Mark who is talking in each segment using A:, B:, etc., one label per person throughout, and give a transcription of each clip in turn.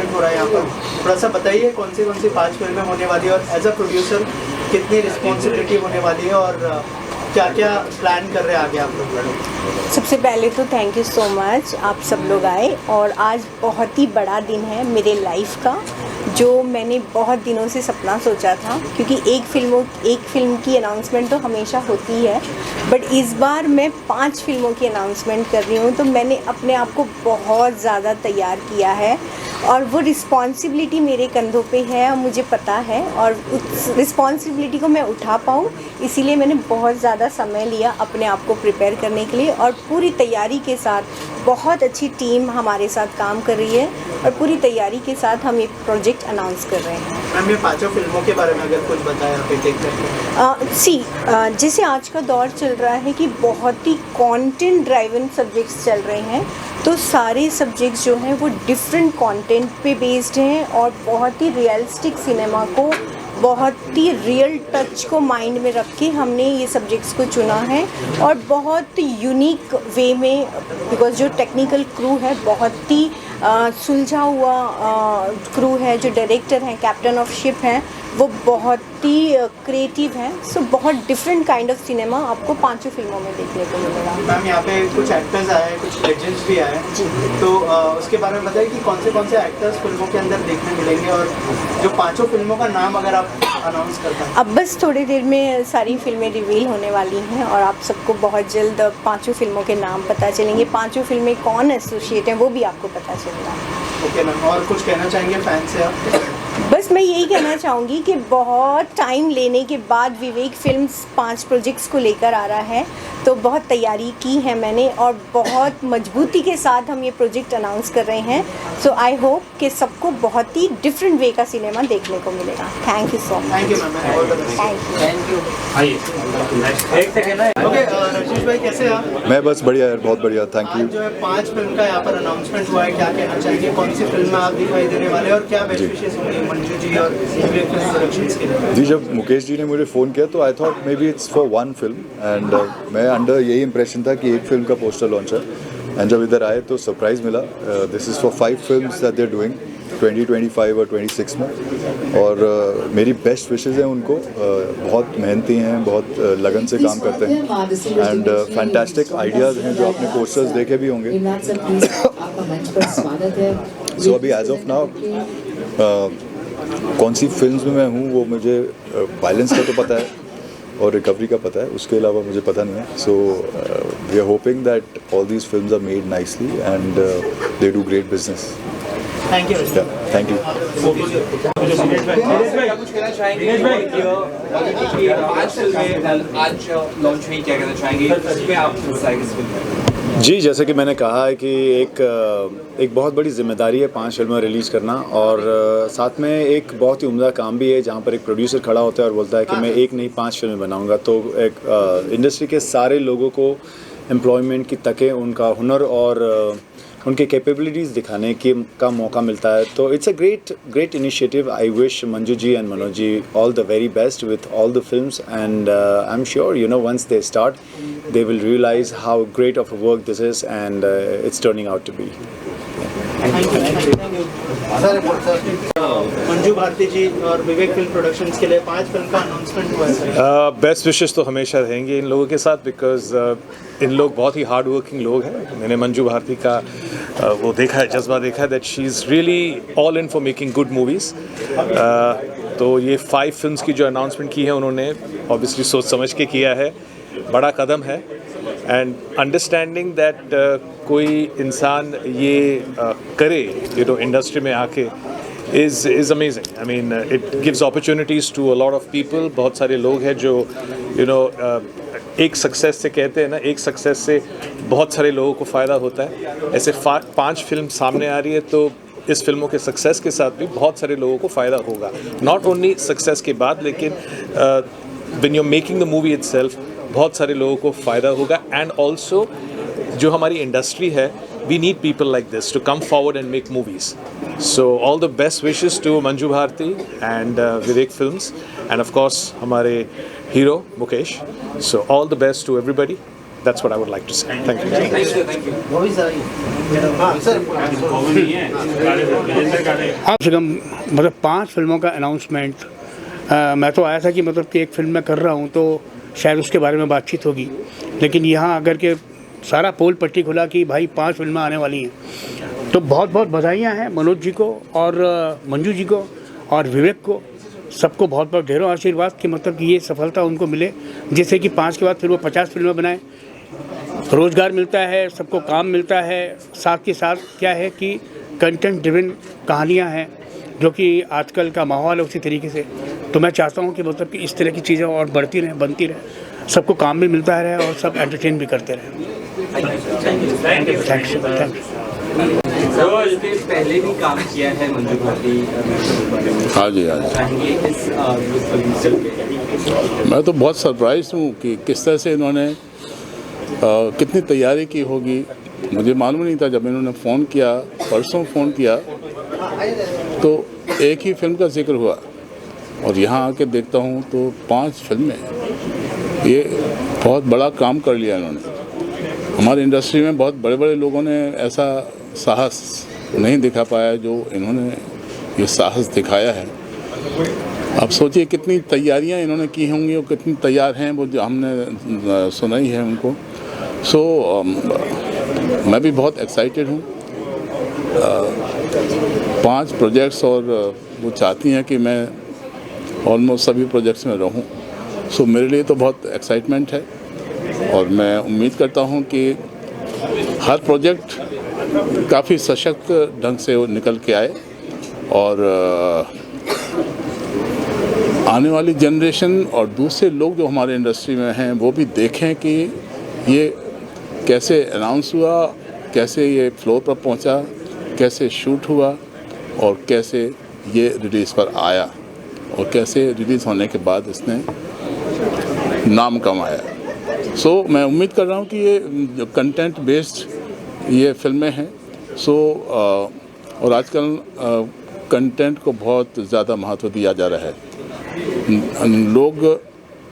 A: Announcement हो रहा है यहाँ पर, थोड़ा सा बताइए कौन सी 5 फिल्में होने वाली है और एज अ प्रोड्यूसर कितनी रिस्पॉन्सिबिलिटी होने वाली है और क्या क्या प्लान कर रहे हैं आगे आप लोग?
B: सबसे पहले तो थैंक यू सो मच, आप सब लोग आए और आज बहुत ही बड़ा दिन है मेरे लाइफ का, जो मैंने बहुत दिनों से सपना सोचा था, क्योंकि एक फिल्म की अनाउंसमेंट तो हमेशा होती है, बट इस बार मैं 5 फिल्मों की अनाउंसमेंट कर रही हूँ। तो मैंने अपने आप को बहुत ज़्यादा तैयार किया है और वो रिस्पॉन्सिबिलिटी मेरे कंधों पे है और मुझे पता है, और उस रिस्पॉन्सिबिलिटी को मैं उठा पाऊँ इसीलिए मैंने बहुत ज़्यादा समय लिया अपने आप को प्रिपेयर करने के लिए, और पूरी तैयारी के साथ बहुत अच्छी टीम हमारे साथ काम कर रही है और पूरी तैयारी के साथ हम ये प्रोजेक्ट अनाउंस कर रहे हैं।
A: मैम, ये 5 फिल्मों के बारे में अगर कुछ बताया आप एक करके।
B: जैसे आज का दौर चल रहा है कि बहुत ही कंटेंट ड्राइवन सब्जेक्ट्स चल रहे हैं, तो सारे सब्जेक्ट्स जो हैं वो डिफरेंट कंटेंट पे बेस्ड हैं और बहुत ही रियलिस्टिक सिनेमा को, बहुत ही रियल टच को माइंड में रख के हमने ये सब्जेक्ट्स को चुना है, और बहुत यूनिक वे में, बिकॉज जो टेक्निकल क्रू है बहुत ही सुलझा हुआ क्रू है, जो डायरेक्टर हैं, कैप्टन ऑफ शिप हैं, वो बहुत ही क्रिएटिव हैं। सो बहुत डिफरेंट काइंड ऑफ सिनेमा आपको 5 फिल्मों में देखने को मिलेगा।
A: मैम, यहाँ पे कुछ एक्टर्स आए हैं, कुछ लेजेंड्स भी आए हैं
B: जी,
A: तो उसके बारे में बताइए कि कौन से एक्टर्स फिल्मों के अंदर देखने मिलेंगे, और जो 5 फिल्मों का नाम अगर आप अनाउंस करते हैं।
B: अब बस थोड़ी देर में सारी फिल्में रिवील होने वाली हैं और आप सबको बहुत जल्द 5 फिल्मों के नाम पता चलेंगे, 5 फिल्में कौन एसोसिएट हैं वो भी आपको पता चलेगा।
A: ओके मैम, और कुछ कहना चाहेंगे फैन से आप?
B: बस मैं यही कहना चाहूँगी कि बहुत टाइम लेने के बाद विवेक फिल्म्स 5 प्रोजेक्ट्स को लेकर आ रहा है, तो बहुत तैयारी की है मैंने और बहुत मजबूती के साथ हम ये प्रोजेक्ट अनाउंस कर रहे हैं। सो आई होप कि सबको बहुत ही डिफरेंट वे का सिनेमा देखने को मिलेगा। Thank you so much.
A: Thank you ma'am, all the best.
B: Thank you.
A: Okay, Rashish भाई कैसे हैं आप?
C: मैं बस बढ़िया यार, बहुत बढ़िया, थैंक
A: आज
C: यू।
A: जो है 5 फिल्म का यहाँ पर अनाउंसमेंट हुआ है, क्या कहना चाहेंगे? कौन सी फिल्म में आप दिखाई देने वाले हैं और क्या बेस्ट विशेष होंगी मंजू जी और विवेक फिल्म प्रोडक्शंस के लिए?
C: जी, जब मुकेश जी ने मुझे फ़ोन किया तो I thought may be it's for 1 film, and मैं अंडर यही इंप्रेशन था कि एक फिल्म का पोस्टर लॉन्च है, एंड जब इधर आए तो सरप्राइज़ मिला। This is for 5 films that they are doing 2025 और 26 में, और मेरी बेस्ट विशेज़ हैं उनको। बहुत मेहनती हैं, बहुत लगन से काम करते हैं, एंड फैंटास्टिक आइडियाज़ हैं जो आपने पोस्टर्स देखे भी होंगे। सो अभी एज ऑफ नाउ कौन सी फिल्म्स में मैं हूँ वो मुझे वायलेंस का तो पता है और रिकवरी का पता है, उसके अलावा मुझे पता नहीं है। So we are hoping that all these films are made nicely and they do great business.
A: Thank you.
C: Thank you.
D: कुछ कहना चाहेंगे? आज लॉन्च हुई, क्या कहना चाहेंगे इसमें आप?
E: जी, जैसे कि मैंने कहा है कि एक बहुत बड़ी जिम्मेदारी है 5 फिल्में रिलीज़ करना, और साथ में एक बहुत ही उम्दा काम भी है जहाँ पर एक प्रोड्यूसर खड़ा होता है और बोलता है कि मैं एक नहीं 5 फिल्में बनाऊंगा। तो एक इंडस्ट्री के सारे लोगों को एम्प्लॉयमेंट की तकें, उनका हुनर और उनके कैपेबिलिटीज़ दिखाने का मौका मिलता है। तो it's a great initiative. I wish Manju ji and Manoj ji all the very best with all the films, and I am sure once they start they will realize how great of a work this is, and it's turning out to be.
A: Manju Bharti ji और Vivek film productions के लिए 5 film का announcement हुआ है।
F: Best wishes तो हमेशा रहेंगे इन लोगों के साथ, बिकॉज इन लोग बहुत ही हार्ड वर्किंग लोग हैं। मैंने मंजू भारती का वो देखा है, जज्बा देखा है, that she is really all in for making good movies. तो ये 5 फिल्म्स की जो अनाउंसमेंट की है उन्होंने ऑब्वियसली सोच समझ के किया है, बड़ा कदम है, एंड अंडरस्टैंडिंग दैट कोई इंसान ये करे इंडस्ट्री में आके is amazing. I mean, it gives opportunities to a lot of people. बहुत सारे लोग हैं जो एक सक्सेस से कहते हैं ना, एक सक्सेस से बहुत सारे लोगों को फ़ायदा होता है। ऐसे 5 फिल्म सामने आ रही है, तो इस फिल्मों के सक्सेस के साथ भी बहुत सारे लोगों को फ़ायदा होगा। नॉट ओनली सक्सेस के बाद, लेकिन when you're making the movie itself बहुत सारे लोगों को फ़ायदा होगा। एंड ऑल्सो जो हमारी इंडस्ट्री है, we need people like this to come forward and make movies. So all the best wishes to Manju Bharti and Vivek Films, and of course हमारे hero Mukesh. So all the best to everybody. that's what I would like to say. Thank you.
G: कम से कम मतलब 5 फिल्मों का announcement, मैं तो आया था कि मतलब कि एक फिल्म मैं कर रहा हूँ तो शायद उसके बारे में बातचीत होगी, लेकिन यहाँ अगर के सारा पोल पट्टी खुला कि भाई 5 फिल्में आने वाली हैं, तो बहुत बहुत बधाइयाँ हैं मनोज जी को और मंजू जी को और विवेक को, सबको बहुत बहुत ढेरों आशीर्वाद कि मतलब कि ये सफलता उनको मिले, जिससे कि 5 के बाद फिर वो 50 फिल्में बनाएं, रोज़गार मिलता है, सबको काम मिलता है। साथ के साथ क्या है कि कंटेंट ड्रिवन कहानियाँ हैं, जो कि आजकल का माहौल है उसी तरीके से। तो मैं चाहता हूँ कि मतलब कि इस तरह की चीज़ें और बढ़ती रहें, बनती रहें, सबको काम भी मिलता रहे और सब एंटरटेन भी करते रहें। Thank you.
D: पहले भी काम किया है मंजू भाटी।
H: हाँ जी, हाँ जी। मैं तो बहुत सरप्राइज हूँ कि किस तरह से इन्होंने कितनी तैयारी की होगी। मुझे मालूम नहीं था, जब इन्होंने फ़ोन किया, परसों फ़ोन किया तो एक ही फिल्म का जिक्र हुआ और यहाँ आके देखता हूँ तो 5 फिल्में। ये बहुत बड़ा काम कर लिया इन्होंने। हमारी इंडस्ट्री में बहुत बड़े बड़े लोगों ने ऐसा साहस नहीं दिखा पाया जो इन्होंने ये साहस दिखाया है। अब सोचिए कितनी तैयारियां इन्होंने की होंगी और कितनी तैयार हैं वो, जो हमने सुनाई है उनको। मैं भी बहुत एक्साइटेड हूँ। 5 प्रोजेक्ट्स और वो चाहती हैं कि मैं ऑलमोस्ट सभी प्रोजेक्ट्स में रहूँ। मेरे लिए तो बहुत एक्साइटमेंट है और मैं उम्मीद करता हूँ कि हर प्रोजेक्ट काफ़ी सशक्त ढंग से निकल के आए और आने वाली जनरेशन और दूसरे लोग जो हमारे इंडस्ट्री में हैं वो भी देखें कि ये कैसे अनाउंस हुआ, कैसे ये फ्लोर पर पहुंचा, कैसे शूट हुआ और कैसे ये रिलीज़ पर आया और कैसे रिलीज़ होने के बाद इसने नाम कमाया। मैं उम्मीद कर रहा हूँ कि ये जो कंटेंट बेस्ड ये फिल्में हैं और आजकल कंटेंट को बहुत ज़्यादा महत्व दिया जा रहा है। लोग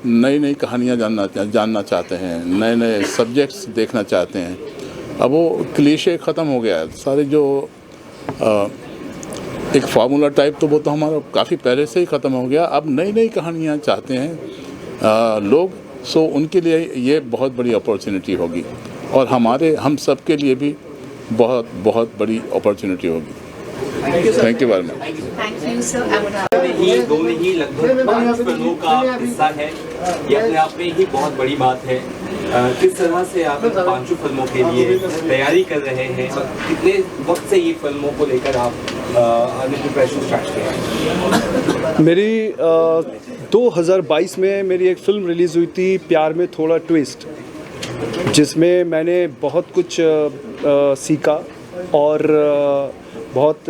H: नई नई कहानियाँ जानना चाहते हैं, नए नए सब्जेक्ट्स देखना चाहते हैं। अब वो क्लीशे ख़त्म हो गया है, सारे जो एक फार्मूला टाइप तो वो तो हमारा काफ़ी पहले से ही ख़त्म हो गया। अब नई नई कहानियाँ चाहते हैं लोग। उनके लिए ये बहुत बड़ी अपॉर्चुनिटी होगी और हम सब के लिए भी बहुत बहुत बड़ी अपॉर्चुनिटी होगी। Thank you very much.
D: दोनों ही लगभग 5 फिल्मों का हिस्सा है, ये अपने आप में ही बहुत बड़ी बात है। किस तरह से आप 5 फिल्मों के लिए तैयारी कर रहे हैं और कितने वक्त से ये फिल्मों को लेकर आप प्रिपरेशन स्टार्ट किया?
I: मेरी 2022 में मेरी एक फ़िल्म रिलीज़ हुई थी, प्यार में थोड़ा ट्विस्ट, जिसमें मैंने बहुत कुछ सीखा और बहुत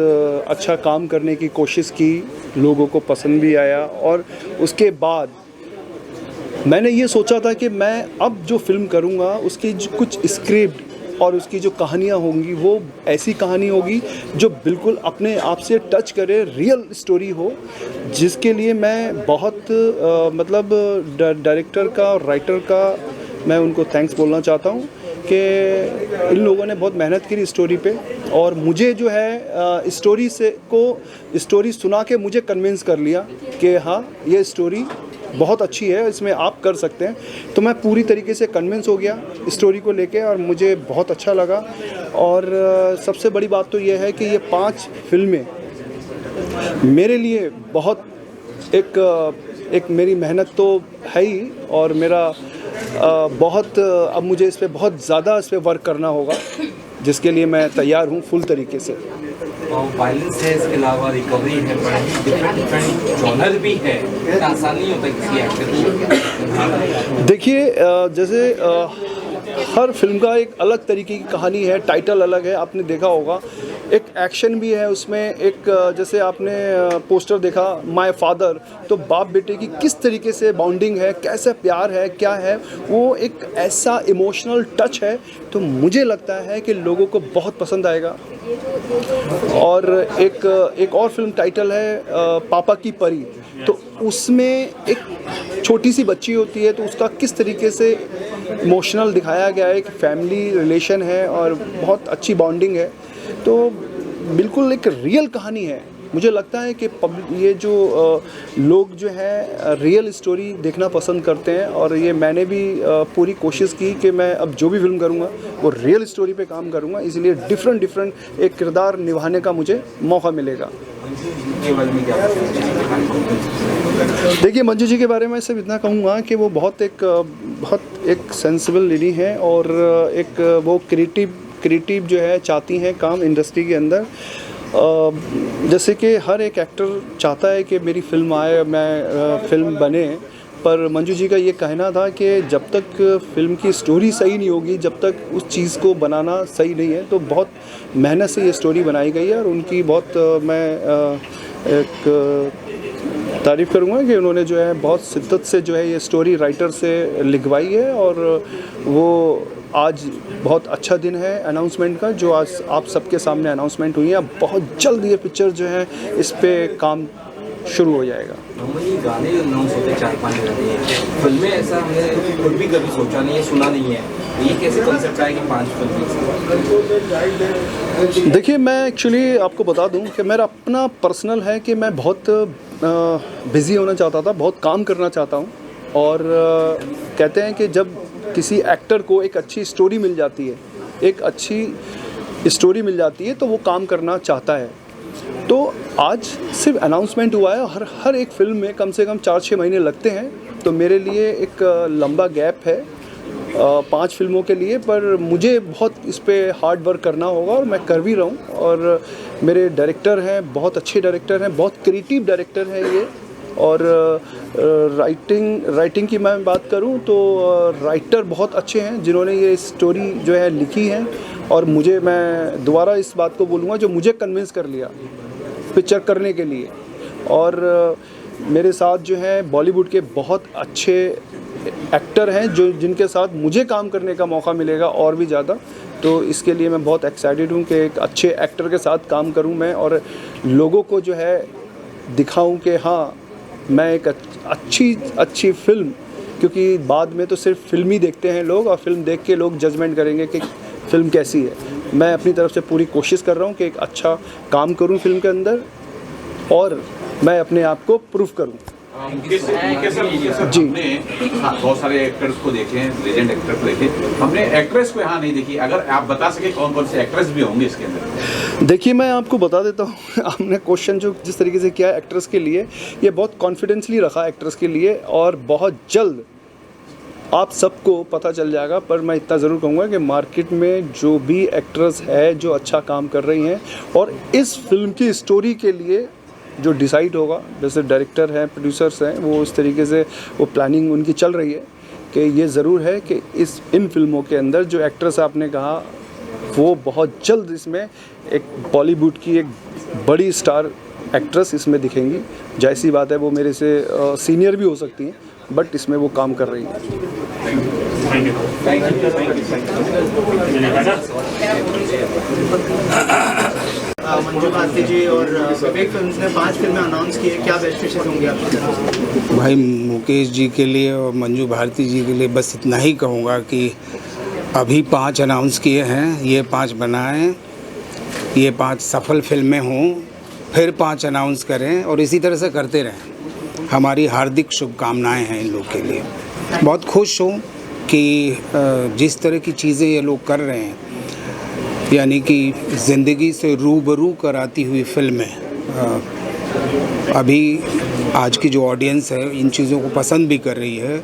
I: अच्छा काम करने की कोशिश की, लोगों को पसंद भी आया। और उसके बाद मैंने ये सोचा था कि मैं अब जो फिल्म करूँगा उसकी जो कुछ स्क्रिप्ट और उसकी जो कहानियाँ होंगी वो ऐसी कहानी होगी जो बिल्कुल अपने आप से टच करे, रियल स्टोरी हो, जिसके लिए मैं बहुत मतलब डायरेक्टर का और राइटर का मैं उनको थैंक्स बोलना चाहता हूँ कि इन लोगों ने बहुत मेहनत की स्टोरी पे और मुझे जो है स्टोरी सुना के मुझे कन्विंस कर लिया कि हाँ ये स्टोरी बहुत अच्छी है, इसमें आप कर सकते हैं। तो मैं पूरी तरीके से कन्विंस हो गया स्टोरी को लेके और मुझे बहुत अच्छा लगा। और सबसे बड़ी बात तो ये है कि ये 5 फिल्में मेरे लिए बहुत एक मेरी मेहनत तो है ही और मेरा बहुत अब मुझे इस पर बहुत ज़्यादा वर्क करना होगा, जिसके लिए मैं तैयार हूँ फुल तरीके से।
D: वायलेंस है, इसके अलावा रिकवरी है, डिफरेंट जॉनर भी है, आसानी होता है किसी एक्टर।
I: देखिए जैसे हर फिल्म का एक अलग तरीके की कहानी है, टाइटल अलग है, आपने देखा होगा। एक एक्शन भी है उसमें, एक जैसे आपने पोस्टर देखा माय फादर, तो बाप बेटे की किस तरीके से बॉन्डिंग है, कैसा प्यार है, क्या है, वो एक ऐसा इमोशनल टच है। तो मुझे लगता है कि लोगों को बहुत पसंद आएगा। और एक और फिल्म टाइटल है पापा की परी, तो उसमें एक छोटी सी बच्ची होती है तो उसका किस तरीके से इमोशनल दिखाया गया है, एक फैमिली रिलेशन है और बहुत अच्छी बॉन्डिंग है। तो बिल्कुल एक रियल कहानी है। मुझे लगता है कि ये जो लोग जो है रियल स्टोरी देखना पसंद करते हैं, और ये मैंने भी पूरी कोशिश की कि मैं अब जो भी फिल्म करूँगा वो रियल स्टोरी पे काम करूँगा, इसलिए डिफरेंट एक किरदार निभाने का मुझे मौका मिलेगा। देखिए, मंजू जी के बारे में सिर्फ इतना कहूँगा कि वो बहुत एक सेंसिबल लेडी है, और एक वो क्रिएटिव जो है चाहती हैं काम इंडस्ट्री के अंदर। जैसे कि हर एक एक्टर चाहता है कि मेरी फिल्म आए, मैं फिल्म बने, पर मंजू जी का ये कहना था कि जब तक फिल्म की स्टोरी सही नहीं होगी, जब तक उस चीज़ को बनाना सही नहीं है, तो बहुत मेहनत से ये स्टोरी बनाई गई है। और उनकी बहुत मैं एक तारीफ़ करूँगा कि उन्होंने जो है बहुत शिद्दत से जो है ये स्टोरी राइटर से लिखवाई है, और वो आज बहुत अच्छा दिन है अनाउंसमेंट का, जो आज आप सबके सामने अनाउंसमेंट हुई है। बहुत जल्द ये पिक्चर जो है इस पे काम शुरू हो जाएगा।
D: ये गाने अनाउंस होते 4-5 गाने, फिल्में ऐसा हमने खुद भी कभी सोचा नहीं है, सुना नहीं है, ये कैसे कॉन्सेप्ट आया कि 5 फिल्में?
I: देखिए, मैं एक्चुअली आपको बता दूं कि मेरा अपना पर्सनल है कि मैं बहुत बिज़ी होना चाहता था, बहुत काम करना चाहता हूं, और कहते हैं कि जब किसी एक्टर को एक अच्छी स्टोरी मिल जाती है, तो वो काम करना चाहता है। तो आज सिर्फ अनाउंसमेंट हुआ है, हर एक फिल्म में कम से कम 4-6 महीने लगते हैं, तो मेरे लिए एक लंबा गैप है 5 फिल्मों के लिए, पर मुझे बहुत इस पे हार्ड वर्क करना होगा, और मैं कर भी रहा हूँ। और मेरे डायरेक्टर हैं, बहुत अच्छे डायरेक्टर हैं, बहुत क्रिएटिव डायरेक्टर हैं ये। और राइटिंग की मैं बात करूं तो राइटर बहुत अच्छे हैं जिन्होंने ये स्टोरी जो है लिखी है, और मैं दोबारा इस बात को बोलूँगा, जो मुझे कन्विंस कर लिया पिक्चर करने के लिए। और मेरे साथ जो है बॉलीवुड के बहुत अच्छे एक्टर हैं जिनके साथ मुझे काम करने का मौका मिलेगा और भी ज़्यादा। तो इसके लिए मैं बहुत एक्साइटेड हूँ कि एक अच्छे एक्टर के साथ काम करूँ मैं, और लोगों को जो है दिखाऊँ कि हाँ, मैं एक अच्छी फिल्म, क्योंकि बाद में तो सिर्फ फिल्म ही देखते हैं लोग, और फिल्म देख के लोग जजमेंट करेंगे कि फिल्म कैसी है। मैं अपनी तरफ से पूरी कोशिश कर रहा हूँ कि एक अच्छा काम करूँ फिल्म के अंदर, और मैं अपने आप को प्रूव करूँ।
J: जी, बहुत सारे एक्टर्स को देखे हैं, लेजेंड एक्टर को देखे, हमने एक्ट्रेस को यहाँ नहीं देखी। अगर आप बता सके कौन से एक्ट्रेस भी होंगे इसके अंदर?
I: देखिए, मैं आपको बता देता हूँ। आपने क्वेश्चन जो जिस तरीके से किया एक्ट्रेस के लिए, ये बहुत कॉन्फिडेंसली रखा एक्ट्रेस के लिए, और बहुत जल्द आप सबको पता चल जाएगा। पर मैं इतना ज़रूर कहूँगा कि मार्केट में जो भी एक्ट्रेस है जो अच्छा काम कर रही हैं, और इस फिल्म की स्टोरी के लिए जो डिसाइड होगा, जैसे डायरेक्टर हैं, प्रोड्यूसर्स हैं, वो इस तरीके से वो प्लानिंग उनकी चल रही है कि ये ज़रूर है कि इन फिल्मों के अंदर जो एक्ट्रेस आपने कहा, वो बहुत जल्द इसमें एक बॉलीवुड की एक बड़ी स्टार एक्ट्रेस इसमें दिखेंगी। जैसी बात है, वो मेरे से सीनियर भी हो सकती हैं, बट इसमें वो काम कर रही हैं।
A: मंजू भारती जी और विवेक फिल्म्स ने 5 फिल्में अनाउंस की है, क्या बेस्ट विशेस होंगे आपकी?
K: भाई, मुकेश जी के लिए और मंजू भारती जी के लिए बस इतना ही कहूँगा कि अभी 5 अनाउंस किए हैं, ये 5 बनाएं, ये 5 सफल फिल्में हों, फिर 5 अनाउंस करें, और इसी तरह से करते रहें। हमारी हार्दिक शुभकामनाएं हैं इन लोग के लिए। बहुत खुश हूँ कि जिस तरह की चीज़ें ये लोग कर रहे हैं, यानी कि ज़िंदगी से रूबरू कराती हुई फिल्में, अभी आज की जो ऑडियंस है इन चीज़ों को पसंद भी कर रही है,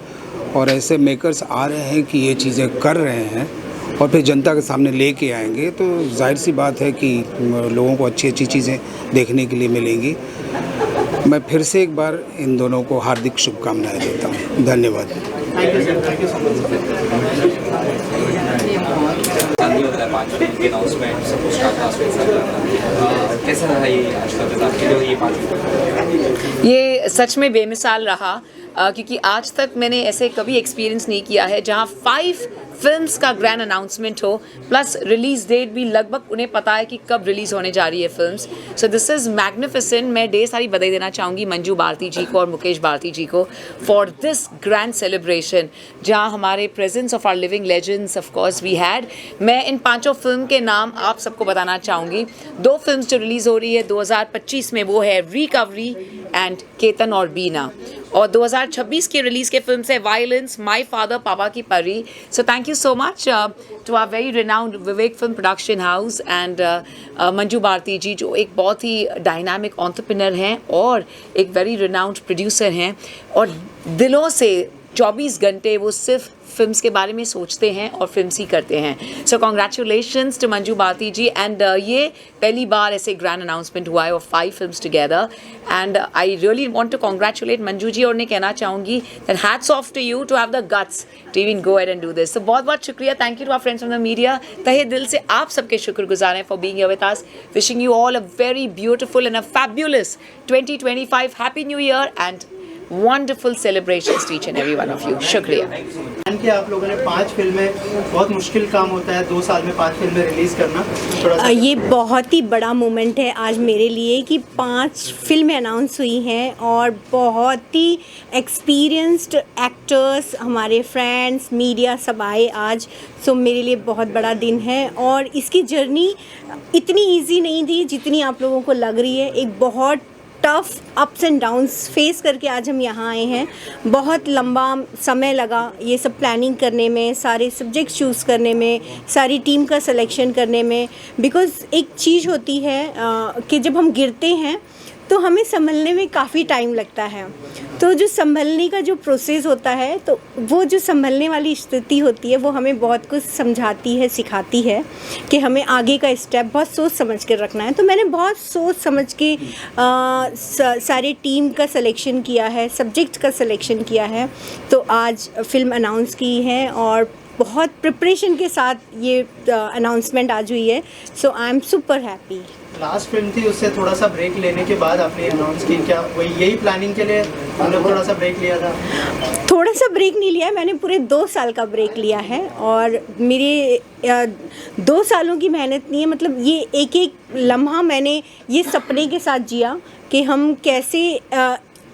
K: और ऐसे मेकर्स आ रहे हैं कि ये चीज़ें कर रहे हैं और फिर जनता के सामने लेके आएंगे, तो जाहिर सी बात है कि लोगों को अच्छी अच्छी चीज़ें देखने के लिए मिलेंगी। मैं फिर से एक बार इन दोनों को हार्दिक शुभकामनाएं देता हूँ। धन्यवाद।
L: ये सच में बेमिसाल रहा, क्योंकि आज तक मैंने ऐसे कभी एक्सपीरियंस नहीं किया है जहाँ 5 फिल्म्स का ग्रैंड अनाउंसमेंट हो, प्लस रिलीज डेट भी लगभग उन्हें पता है कि कब रिलीज होने जा रही है films. So this is magnificent. मैं ढेर सारी बधाई देना चाहूँगी मंजू भारती जी को और मुकेश भारती जी को फॉर दिस ग्रैंड सेलिब्रेशन, जहाँ हमारे presence of our living legends of course we had. मैं इन 5 फिल्म के नाम आप सबको बताना चाहूँगी। 2 फिल्म जो रिलीज़ हो रही है 2025 में वो है रिकवरी एंड केतन और बीना, और 2026 की रिलीज़ के फिल्म से वायलेंस, माय फादर, पापा की परी। So thank you so much to our very renowned Vivek film production house and Manju Bharti ji, जो एक बहुत ही डायनामिक एंटरप्रेन्योर हैं और एक वेरी रिनाउंड प्रोड्यूसर हैं, और दिलों से 24 घंटे वो सिर्फ फिल्म्स के बारे में सोचते हैं और फिल्म्स ही करते हैं। So congratulations to Manju Bharti ji, and ये पहली बार ऐसे ग्रैंड अनाउंसमेंट हुआ है of 5 films together, and I really want to congratulate Manju ji, और उन्हें कहना चाहूँगी that hats off to you to have the guts to even go and do this. तो बहुत बहुत शुक्रिया, thank you to our friends from the media. तहे दिल से आप सबके शुक्रगुजार हैं for being here with us. Wishing you all a very beautiful and a fabulous 2025 happy new year and wonderful celebrations to each and every one of you. शुक्रिया।
A: कि आप लोगों ने 5 फिल्में, बहुत मुश्किल काम होता है 2 साल में 5 फिल्में रिलीज़ करना, थोड़ा सा
B: ये बहुत ही बड़ा मोमेंट है आज मेरे लिए कि 5 फिल्में अनाउंस हुई हैं और बहुत ही एक्सपीरियंस्ड एक्टर्स, हमारे फ्रेंड्स, मीडिया सब आए आज। सो मेरे लिए बहुत बड़ा दिन है, और इसकी जर्नी इतनी इजी नहीं थी जितनी आप लोगों को लग रही है। एक बहुत tough ups and downs face करके आज हम यहाँ आए हैं। बहुत लंबा समय लगा ये सब प्लानिंग करने में, सारे सब्जेक्ट्स चूज़ करने में, सारी टीम का सिलेक्शन करने में। बिकॉज़ एक चीज़ होती है कि जब हम गिरते हैं तो हमें संभलने में काफ़ी टाइम लगता है। तो जो संभलने का जो प्रोसेस होता है, तो वो जो संभलने वाली स्थिति होती है वो हमें बहुत कुछ समझाती है, सिखाती है कि हमें आगे का स्टेप बहुत सोच समझ कर रखना है। तो मैंने बहुत सोच समझ के सारे टीम का सिलेक्शन किया है, सब्जेक्ट का सिलेक्शन किया है। तो आज फिल्म अनाउंस की है और बहुत प्रिपरेशन के साथ ये अनाउंसमेंट आज हुई है। So I am super happy.
A: Last film थी, उससे थोड़ा सा ब्रेक लेने के बाद आपने अनाउंस की, क्या वही यही प्लानिंग के लिए हमने थोड़ा सा ब्रेक लिया था?
B: थोड़ा सा ब्रेक नहीं लिया, मैंने पूरे 2 साल का ब्रेक लिया है, और मेरे 2 सालों की मेहनत नहीं है। मतलब ये एक एक लम्हा मैंने ये सपने के साथ जिया कि हम कैसे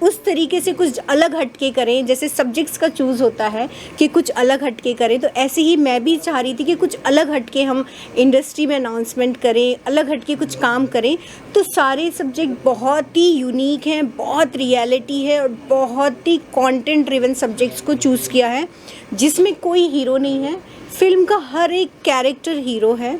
B: उस तरीके से कुछ अलग हटके करें, जैसे सब्जेक्ट्स का चूज़ होता है कि कुछ अलग हटके करें, तो ऐसे ही मैं भी चाह रही थी कि कुछ अलग हटके हम इंडस्ट्री में अनाउंसमेंट करें, अलग हटके कुछ काम करें। तो सारे सब्जेक्ट बहुत ही यूनिक हैं, बहुत रियलिटी है, और बहुत ही कंटेंट ड्रिवन सब्जेक्ट्स को चूज़ किया है, जिसमें कोई हीरो नहीं है। फिल्म का हर एक कैरेक्टर हीरो है,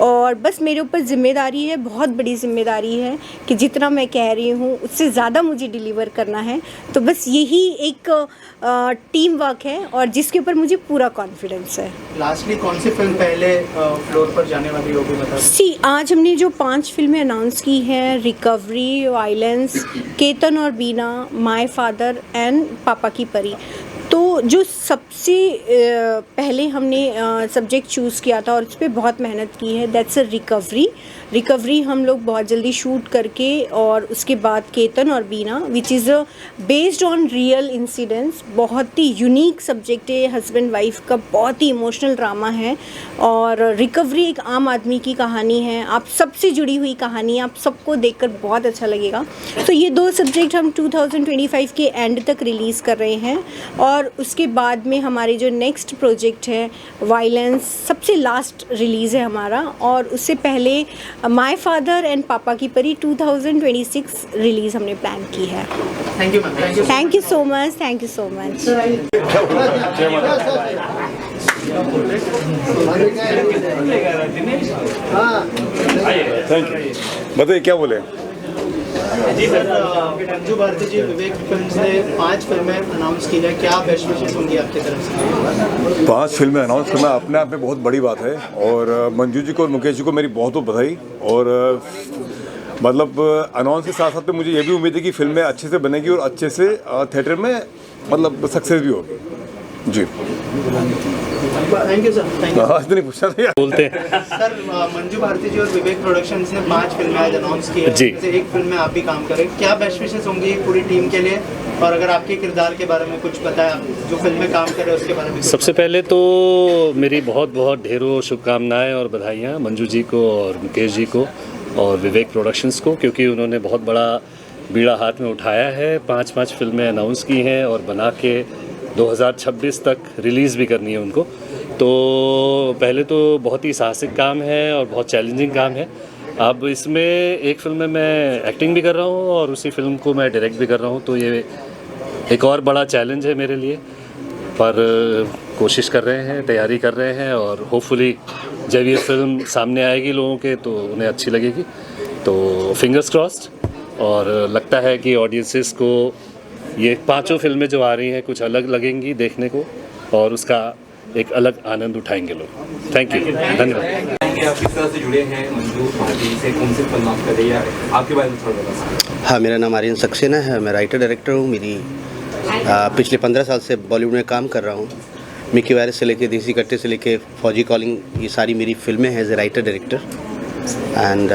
B: और बस मेरे ऊपर ज़िम्मेदारी है, बहुत बड़ी ज़िम्मेदारी है कि जितना मैं कह रही हूँ उससे ज़्यादा मुझे डिलीवर करना है। तो बस यही एक टीम वर्क है और जिसके ऊपर मुझे पूरा कॉन्फिडेंस है।
A: लास्टली कौन सी फिल्म पहले फ्लोर पर जाने वाली होगी बता?
B: आज हमने जो 5 फिल्में अनाउंस की हैं, रिकवरी, वायलेंस, केतन और बीना, माय फादर एंड पापा की परी। तो जो सबसे पहले हमने सब्जेक्ट चूज़ किया था और उस पर बहुत मेहनत की है, दैट्स अ रिकवरी हम लोग बहुत जल्दी शूट करके, और उसके बाद केतन और Beena which is based on real incidents. बहुत ही यूनिक सब्जेक्ट है, हस्बैंड वाइफ का बहुत ही इमोशनल ड्रामा है, और रिकवरी एक आम आदमी की कहानी है, आप सबसे जुड़ी हुई कहानी है, आप सबको देखकर बहुत अच्छा लगेगा। तो ये 2 सब्जेक्ट हम 2025 के एंड तक रिलीज़ कर रहे हैं, और उसके बाद में हमारे जो नेक्स्ट प्रोजेक्ट है वायलेंस सबसे लास्ट रिलीज़ है हमारा, और उससे पहले माय फादर एंड पापा की परी 2026 रिलीज़ हमने प्लान की है।
A: Thank you ma'am.
B: Thank you so much, thank you so much.
E: Thank you. बताइए क्या बोले?
A: जी सर, मंजू भारती जी विवेक फिल्म्स ने 5 फिल्में अनाउंस की है, क्या बेस्ट विशेस होंगी आपकी तरफ से?
E: 5 फिल्में अनाउंस करना अपने आप में बहुत बड़ी बात है, और मंजू जी को और मुकेश जी को मेरी बहुत बधाई। और मतलब अनाउंस के साथ साथ में मुझे ये भी उम्मीद है कि फिल्में अच्छे से बनेगी और अच्छे से थिएटर में मतलब सक्सेस भी होगी।
C: जी
A: thank you sir, thank you
F: इतनी पूछा था बोलते हैं।
A: सर। मंजू भारती जी और विवेक प्रोडक्शंस ने 5 फिल्में आज अनाउंस की है,
F: जी।
A: जैसे एक फिल्म में आप भी काम करें, क्या बेस्ट विशेस होंगी पूरी टीम के लिए, और अगर आपके किरदार के बारे में कुछ बताया, जो फिल्म में काम कर रहे हैं उसके बारे में।
F: सबसे पहले तो मेरी बहुत बहुत ढेरों शुभकामनाएं और बधाइयाँ मंजू जी को और मुकेश जी को और विवेक प्रोडक्शंस को, क्योंकि उन्होंने बहुत बड़ा बीड़ा हाथ में उठाया है। 5 फिल्में अनाउंस की हैं और बना के 2026 तक रिलीज़ भी करनी है उनको। तो पहले तो बहुत ही साहसिक काम है और बहुत चैलेंजिंग काम है। अब इसमें एक फिल्म में मैं एक्टिंग भी कर रहा हूँ और उसी फिल्म को मैं डायरेक्ट भी कर रहा हूँ, तो ये एक और बड़ा चैलेंज है मेरे लिए, पर कोशिश कर रहे हैं, तैयारी कर रहे हैं और होपफुली जब ये फिल्म सामने आएगी लोगों के तो उन्हें अच्छी लगेगी। तो फिंगर्स क्रॉस्ड, और लगता है कि ऑडियंसेस को ये 5 फिल्में जो आ रही हैं कुछ अलग लगेंगी देखने को और उसका एक अलग आनंद उठाएंगे लोग। थैंक यू, धन्यवाद।
D: आप किस तरह से जुड़े हैं मंजू भारती से, कौन सी फिल्म आप कर रही है, आपके बारे में थोड़ा बता।
M: हाँ, मेरा नाम आर्यन सक्सेना है, मैं राइटर डायरेक्टर हूँ। मेरी पिछले 15 साल से बॉलीवुड में काम कर रहा हूँ। मिकी वायरस से लेके देसी कट्टे से लेके फौजी कॉलिंग, ये सारी मेरी फिल्में हैं as a writer director. And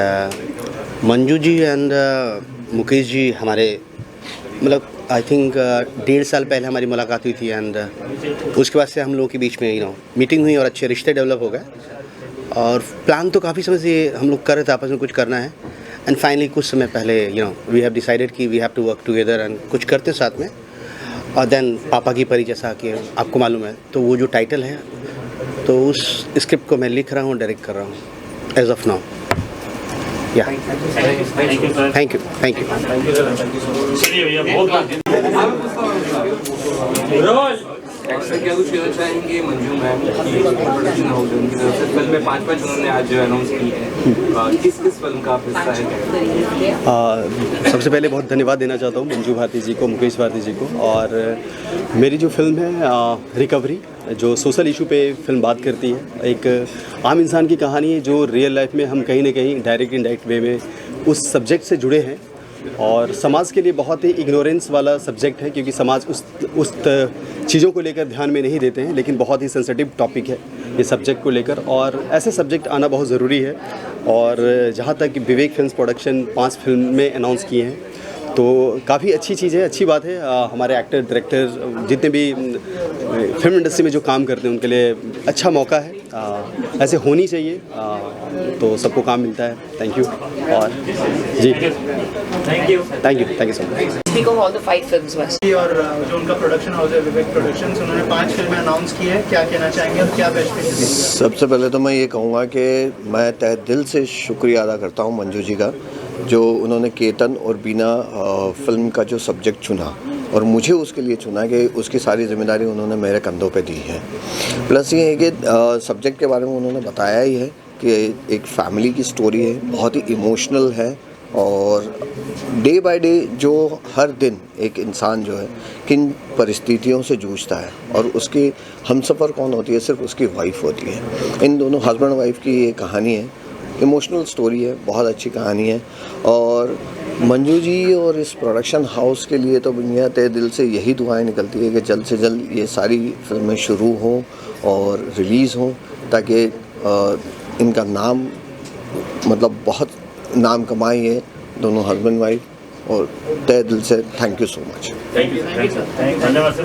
M: Manju ji and Mukesh ji हमारे मतलब आई थिंक 1.5 साल पहले हमारी मुलाकात हुई थी, एंड उसके बाद से हम लोगों के बीच में मीटिंग हुई और अच्छे रिश्ते डेवलप हो गए। और प्लान तो काफ़ी समय से हम लोग कर रहे थे, आपस में कुछ करना है, एंड फाइनली कुछ समय पहले वी हैव डिसाइडेड कि we have to work together and कुछ करते साथ में। और देन पापा की परी, जैसा कि आपको मालूम है, तो वो जो टाइटल है तो उस स्क्रिप्ट को मैं लिख रहा हूँ, डायरेक्ट कर रहा हूँ एज ऑफ नाउ। या थैंक यू।
D: एक्टर क्या कुछ कहना चाहेंगे मंजू मैम की प्रोडक्शन हाउस उनकी तरफ से फिल्म में 5 उन्होंने आज जो अनाउंस की है, किस फिल्म का आप हिस्सा है?
I: सबसे पहले बहुत धन्यवाद देना चाहता हूँ मंजू भारती जी को, मुकेश भारती जी को। और मेरी जो फिल्म है रिकवरी, जो सोशल इशू पे फिल्म बात करती है, एक आम इंसान की कहानी है जो रियल लाइफ में हम कहीं ना कहीं डायरेक्ट इनडायरेक्ट वे में उस सब्जेक्ट से जुड़े हैं। और समाज के लिए बहुत ही इग्नोरेंस वाला सब्जेक्ट है, क्योंकि समाज उस चीज़ों को लेकर ध्यान में नहीं देते हैं, लेकिन बहुत ही सेंसिटिव टॉपिक है ये सब्जेक्ट को लेकर, और ऐसे सब्जेक्ट आना बहुत ज़रूरी है। और जहाँ तक विवेक फिल्म्स प्रोडक्शन 5 फिल्में अनाउंस किए हैं, तो काफ़ी अच्छी चीज़ है, अच्छी बात है। हमारे एक्टर डायरेक्टर जितने भी फिल्म इंडस्ट्री में जो काम करते हैं उनके लिए अच्छा मौका है, ऐसे होनी चाहिए, तो सबको काम मिलता है। Thank you. और जी thank you so much.
L: Speak of all the 5 films बस।
A: और जो उनका प्रोडक्शन हाउस है विवेक प्रोडक्शंस, उन्होंने 5 फिल्में अनाउंस की है, क्या कहना चाहेंगे और क्या बेस्ट विशेस?
N: सबसे पहले तो मैं ये कहूँगा कि मैं तहे दिल से शुक्रिया अदा करता हूँ मंजू जी का, जो उन्होंने केतन और बीना फिल्म का जो सब्जेक्ट चुना और मुझे उसके लिए चुना कि उसकी सारी जिम्मेदारी उन्होंने मेरे कंधों पे दी है। प्लस ये है कि सब्जेक्ट के बारे में उन्होंने बताया ही है कि एक फैमिली की स्टोरी है, बहुत ही इमोशनल है, और डे बाय डे जो हर दिन एक इंसान जो है किन परिस्थितियों से जूझता है और उसकी हमसफ़र कौन होती है, सिर्फ उसकी वाइफ होती है। इन दोनों हस्बैंड वाइफ की ये कहानी है, इमोशनल स्टोरी है, बहुत अच्छी कहानी है। और मंजू जी और इस प्रोडक्शन हाउस के लिए तो दुनिया तहे दिल से यही दुआएं निकलती है कि जल्द से जल्द ये सारी फिल्में शुरू हों और रिलीज़ हों, ताकि इनका नाम मतलब बहुत नाम कमाए ये दोनों हस्बैंड वाइफ, और तहे दिल से thank you so much.
A: Thank you sir, धन्यवाद सर।